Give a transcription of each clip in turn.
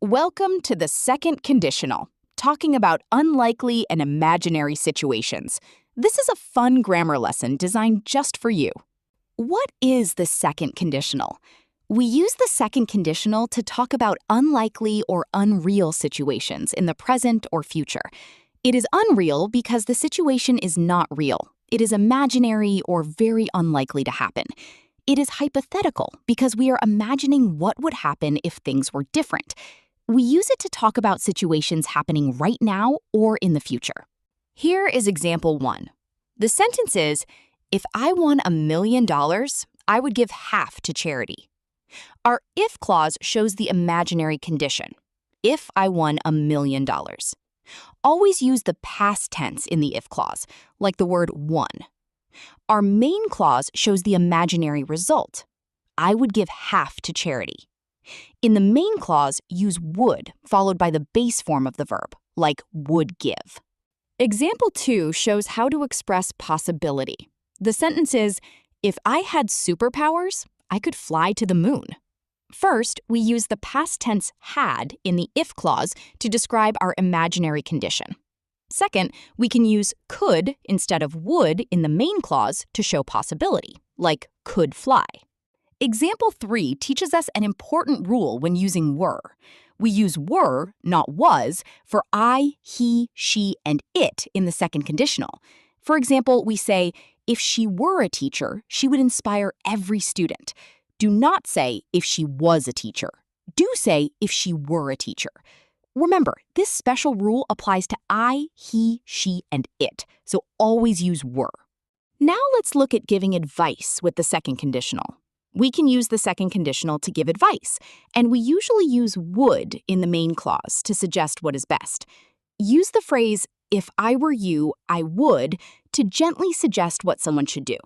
Welcome to the second conditional, talking about unlikely and imaginary situations. This is a fun grammar lesson designed just for you. What is the second conditional? We use the second conditional to talk about unlikely or unreal situations in the present or future. It is unreal because the situation is not real. It is imaginary or very unlikely to happen. It is hypothetical because we are imagining what would happen if things were different. We use it to talk about situations happening right now or in the future. Here is example 1. The sentence is, if I won $1 million, I would give half to charity. Our if clause shows the imaginary condition. If I won $1 million. Always use the past tense in the if clause, like the word won. Our main clause shows the imaginary result. I would give half to charity. In the main clause, use would followed by the base form of the verb, like would give. Example 2 shows how to express possibility. The sentence is, if I had superpowers, I could fly to the moon. First, we use the past tense had in the if clause to describe our imaginary condition. Second, we can use could instead of would in the main clause to show possibility, like could fly. Example 3 teaches us an important rule when using were. We use were, not was, for I, he, she, and it in the second conditional. For example, we say, if she were a teacher, she would inspire every student. Do not say, if she was a teacher. Do say, if she were a teacher. Remember, this special rule applies to I, he, she, and it, so always use were. Now let's look at giving advice with the second conditional. We can use the second conditional to give advice, and we usually use would in the main clause to suggest what is best. Use the phrase, if I were you, I would, to gently suggest what someone should do.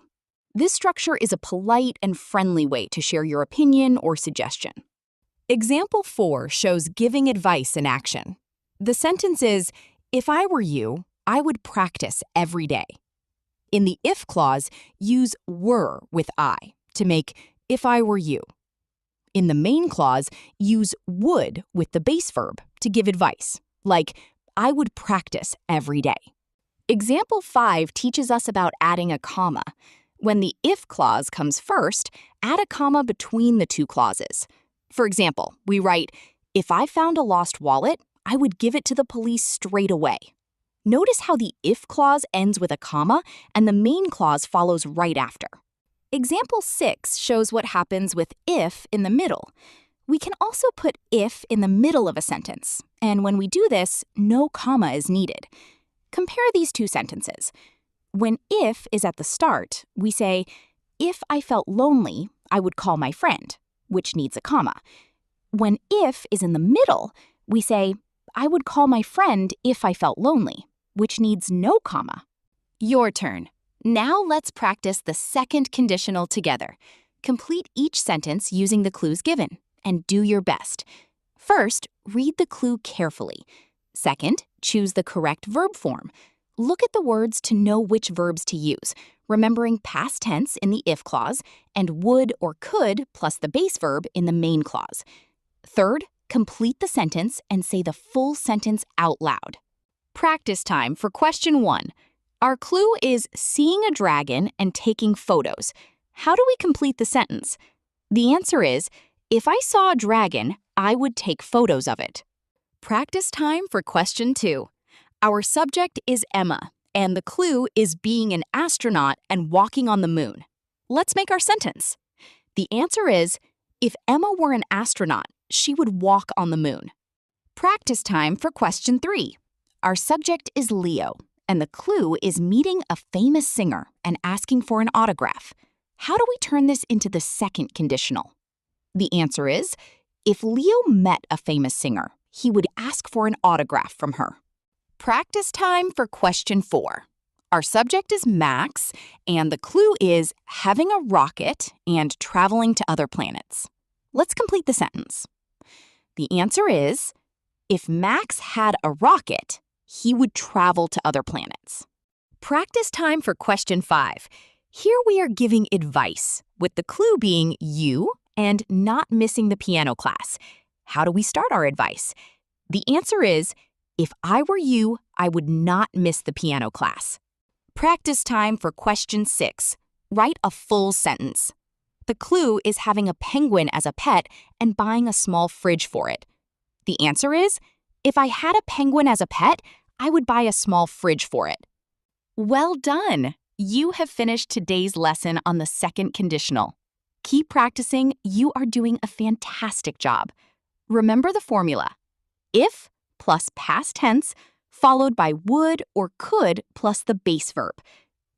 This structure is a polite and friendly way to share your opinion or suggestion. Example 4 shows giving advice in action. The sentence is, if I were you, I would practice every day. In the if clause, use were with I to make if I were you. In the main clause, use would with the base verb to give advice, like I would practice every day. Example 5 teaches us about adding a comma. When the if clause comes first, add a comma between the two clauses. For example, we write, if I found a lost wallet, I would give it to the police straight away. Notice how the if clause ends with a comma and the main clause follows right after. Example 6 shows what happens with if in the middle. We can also put if in the middle of a sentence, and when we do this, no comma is needed. Compare these two sentences. When if is at the start, we say, if I felt lonely, I would call my friend, which needs a comma. When if is in the middle, we say, I would call my friend if I felt lonely, which needs no comma. Your turn. Now let's practice the second conditional together. Complete each sentence using the clues given, and do your best. First, read the clue carefully. Second, choose the correct verb form. Look at the words to know which verbs to use, remembering past tense in the if clause and would or could plus the base verb in the main clause. Third, complete the sentence and say the full sentence out loud. Practice time for question 1. Our clue is seeing a dragon and taking photos. How do we complete the sentence? The answer is, if I saw a dragon, I would take photos of it. Practice time for question 2. Our subject is Emma, and the clue is being an astronaut and walking on the moon. Let's make our sentence. The answer is, if Emma were an astronaut, she would walk on the moon. Practice time for question 3. Our subject is Leo, and the clue is meeting a famous singer and asking for an autograph. How do we turn this into the second conditional? The answer is, if Leo met a famous singer, he would ask for an autograph from her. Practice time for question 4. Our subject is Max, and the clue is having a rocket and traveling to other planets. Let's complete the sentence. The answer is, if Max had a rocket, he would travel to other planets. Practice time for question 5. Here we are giving advice, with the clue being you and not missing the piano class. How do we start our advice? The answer is, if I were you, I would not miss the piano class. Practice time for question 6. Write a full sentence. The clue is having a penguin as a pet and buying a small fridge for it. The answer is, if I had a penguin as a pet, I would buy a small fridge for it. Well done! You have finished today's lesson on the second conditional. Keep practicing. You are doing a fantastic job. Remember the formula: if plus past tense, followed by would or could plus the base verb.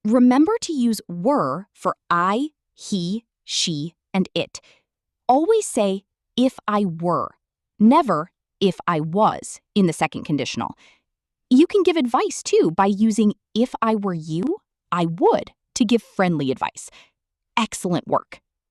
Remember to use were for I, he, she, and it. Always say, if I were, never if I was in the second conditional. You can give advice, too, by using if I were you, I would to give friendly advice. Excellent work.